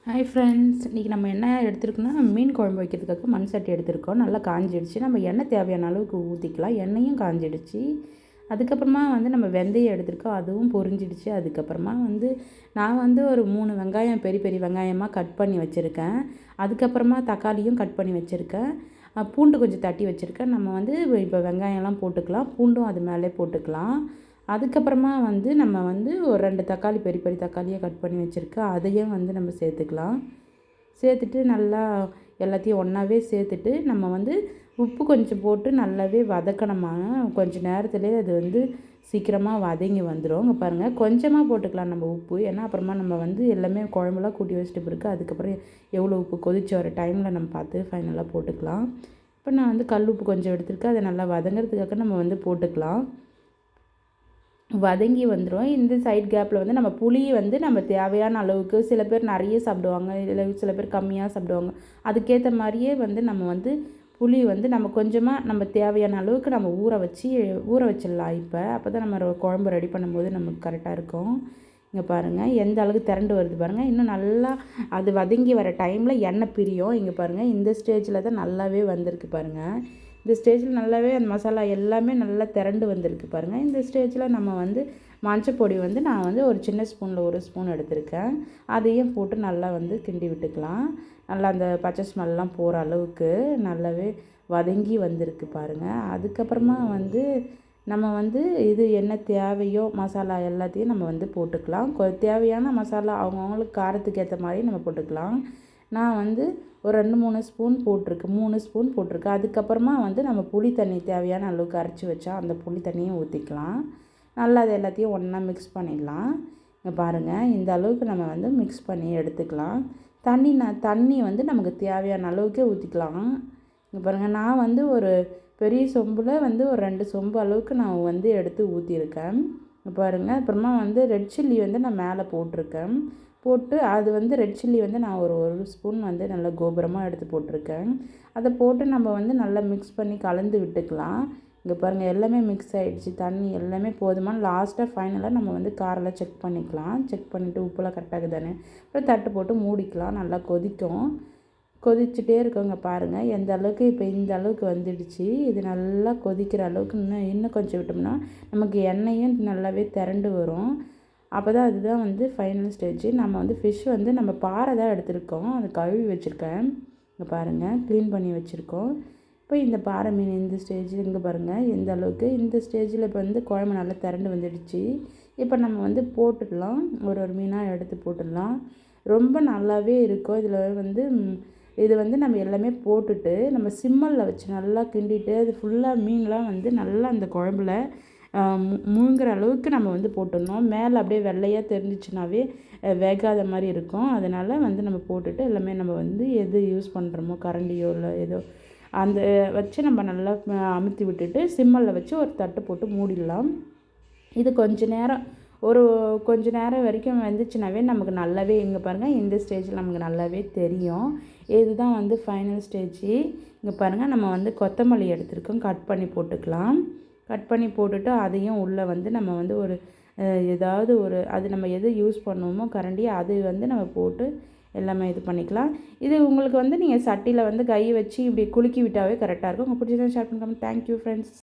Hi friends, இன்றைக்கி நம்ம என்ன எடுத்துருக்கோம்னா மீன் குழம்பு வைக்கிறதுக்காக மண் சட்டி எடுத்துருக்கோம். நல்லா காஞ்சிடுச்சு. நம்ம எண்ணெய் தேவையான அளவுக்கு ஊற்றிக்கலாம். எண்ணெயும் காஞ்சிடுச்சு. அதுக்கப்புறமா நம்ம வெந்தயம் எடுத்துருக்கோம், அதுவும் பொரிஞ்சிடுச்சு. அதுக்கப்புறமா நான் ஒரு 3 வெங்காயம் பெரிய பெரிய வெங்காயமாக கட் பண்ணி வச்சுருக்கேன். அதுக்கப்புறமா தக்காளியும் கட் பண்ணி வச்சுருக்கேன். பூண்டு கொஞ்சம் தட்டி வச்சுருக்கேன். நம்ம இப்போ வெங்காயம்லாம் போட்டுக்கலாம், பூண்டும் அது மேலே போட்டுக்கலாம். அதுக்கப்புறமா நம்ம ஒரு 2 தக்காளி பெரிய பெரிய தக்காளியாக கட் பண்ணி வச்சுருக்கேன், அதையும் நம்ம சேர்த்துக்கலாம். சேர்த்துட்டு நல்லா எல்லாத்தையும் ஒன்றாவே சேர்த்துட்டு நம்ம உப்பு கொஞ்சம் போட்டு நல்லாவே வதக்கணுமா. கொஞ்சம் நேரத்துலேயே அது சீக்கிரமாக வதங்கி வந்துடும். இங்கே பாருங்கள், கொஞ்சமாக போட்டுக்கலாம் நம்ம உப்பு. ஏன்னா அப்புறமா நம்ம எல்லாமே குழம்புலாம் கூட்டி வச்சுட்டு பிறகு அதுக்கப்புறம் எவ்வளோ உப்பு கொதிச்சு வர டைமில் நம்ம பார்த்து ஃபைனலாக போட்டுக்கலாம். இப்போ நான் கல் உப்பு கொஞ்சம் எடுத்துருக்கேன், அதை நல்லா வதங்கிறதுக்காக நம்ம போட்டுக்கலாம். வதங்கி வந்துடும். இந்த சைட் கேப்பில் நம்ம புளி நம்ம தேவையான அளவுக்கு, சில பேர் நிறைய சாப்பிடுவாங்க, இல்லை சில பேர் கம்மியாக சாப்பிடுவாங்க. அதுக்கேற்ற மாதிரியே நம்ம புளி நம்ம கொஞ்சமாக நம்ம தேவையான அளவுக்கு நம்ம ஊற வச்சிடலாம். அப்போ தான் நம்ம குழம்பு ரெடி பண்ணும்போது நமக்கு கரெக்டாக இருக்கும். இங்கே பாருங்கள் எந்த அளவுக்கு திரண்டு வருது பாருங்கள். இன்னும் நல்லா அது வதங்கி வர டைமில் எண்ணெய் பிரியும். இங்கே பாருங்கள், இந்த ஸ்டேஜில் தான் நல்லாவே வந்திருக்கு பாருங்கள். இந்த ஸ்டேஜில் நல்லாவே அந்த மசாலா எல்லாமே நல்லா திரண்டு வந்திருக்கு பாருங்கள். இந்த ஸ்டேஜில் நம்ம மஞ்சப்பொடி நான் ஒரு சின்ன ஸ்பூனில் 1 ஸ்பூன் எடுத்திருக்கேன். அதையும் போட்டு நல்லா கிண்டி விட்டுக்கலாம். நல்லா அந்த பச்சை ஸ்மெல்லாம் போகிற அளவுக்கு நல்லாவே வதங்கி வந்திருக்கு பாருங்கள். அதுக்கப்புறமா நம்ம இது என்ன தேவையோ மசாலா எல்லாத்தையும் நம்ம போட்டுக்கலாம். தேவையான மசாலா அவங்கவுங்களுக்கு காரத்துக்கு ஏற்ற மாதிரி நம்ம போட்டுக்கலாம். நான் ஒரு 2-3 ஸ்பூன் போட்டிருக்கு, 3 ஸ்பூன் போட்டிருக்கு. அதுக்கப்புறமா நம்ம புளி தண்ணி தேவையான அளவுக்கு அரைச்சி வச்சா அந்த புளி தண்ணியும் ஊற்றிக்கலாம். நல்லா அது எல்லாத்தையும் ஒன்றா மிக்ஸ் பண்ணிடலாம். இங்கே பாருங்கள், இந்த அளவுக்கு நம்ம மிக்ஸ் பண்ணி எடுத்துக்கலாம். தண்ணி நமக்கு தேவையான அளவுக்கே ஊற்றிக்கலாம். இங்கே பாருங்கள், நான் ஒரு பெரிய சொம்பில் ஒரு 2 சொம்பு அளவுக்கு நான் எடுத்து ஊற்றிருக்கேன். இங்கே பாருங்கள், அப்புறமா ரெட் சில்லி நான் மேலே போட்டிருக்கேன். போட்டு அது ரெட் சில்லி நான் ஒரு ஸ்பூன் நல்லா கோபுரமாக எடுத்து போட்டிருக்கேன். அதை போட்டு நம்ம நல்லா மிக்ஸ் பண்ணி கலந்து விட்டுக்கலாம். இங்கே பாருங்கள், எல்லாமே மிக்ஸ் ஆகிடுச்சு. தண்ணி எல்லாமே போதுமான லாஸ்ட்டாக ஃபைனலாக நம்ம காரெல்லாம் செக் பண்ணிக்கலாம். செக் பண்ணிவிட்டு உப்புலாம் கரெக்டாக தானே, அப்புறம் தட்டு போட்டு மூடிக்கலாம். நல்லா கொதிச்சுட்டே இருக்கோங்க. பாருங்கள் எந்த அளவுக்கு, இப்போ இந்த அளவுக்கு வந்துடுச்சு. இது நல்லா கொதிக்கிற அளவுக்கு இன்னும் கொஞ்சம் விட்டோம்னா நமக்கு எண்ணெயும் நல்லாவே திரண்டு வரும். அப்போ தான் அதுதான் ஃபைனல் ஸ்டேஜ். நம்ம ஃபிஷ் நம்ம பாறை தான் எடுத்திருக்கோம், அதை கழுவி வச்சுருக்கேன். இங்கே பாருங்கள், க்ளீன் பண்ணி வச்சுருக்கோம். இப்போ இந்த பாறை மீன் இந்த ஸ்டேஜில் இங்கே பாருங்கள் எந்த அளவுக்கு, இந்த ஸ்டேஜில் இப்போ குழம்பு நல்லா திரண்டு வந்துடுச்சு. இப்போ நம்ம போட்டுடலாம், ஒரு மீனாக எடுத்து போட்டுடலாம். ரொம்ப நல்லாவே இருக்கும். இதில் இது நம்ம எல்லாமே போட்டுட்டு நம்ம சிம்மலில் வச்சு நல்லா கிண்டிட்டு அது ஃபுல்லாக மீன்லாம் நல்லா அந்த குழம்புல முழுங்குற அளவுக்கு நம்ம போட்டுடணும். மேலே அப்படியே வெள்ளையாக தெரிஞ்சிச்சுனாவே வேகாத மாதிரி இருக்கும். அதனால் நம்ம போட்டுட்டு எல்லாமே நம்ம எது யூஸ் பண்ணுறோமோ, கரண்டியோ இல்லை ஏதோ அந்த வச்சு நம்ம நல்லா அமுத்தி விட்டுட்டு சிம்மலில் வச்சு ஒரு தட்டு போட்டு மூடிடலாம். இது கொஞ்ச நேரம் வரைக்கும் வந்துச்சுனாவே நமக்கு நல்லாவே, இங்கே பாருங்கள் இந்த ஸ்டேஜில் நமக்கு நல்லாவே தெரியும். இதுதான் ஃபைனல் ஸ்டேஜ். இங்கே பாருங்கள், நம்ம கொத்தமல்லி எடுத்துருக்கோம், கட் பண்ணி போட்டுக்கலாம். கட் பண்ணி போட்டுட்டு அதையும் உள்ளே நம்ம ஒரு ஏதாவது ஒரு அது நம்ம எது யூஸ் பண்ணுவோமோ கரண்டி, அது நம்ம போட்டு எல்லாமே இது பண்ணிக்கலாம். இது உங்களுக்கு நீங்கள் சட்டியில் கை வச்சு இப்படி குலுக்கி விட்டாவே கரெக்டாக இருக்கும். உங்கள் பிடிச்சதை ஷேர் பண்ணுங்க. Thank you friends.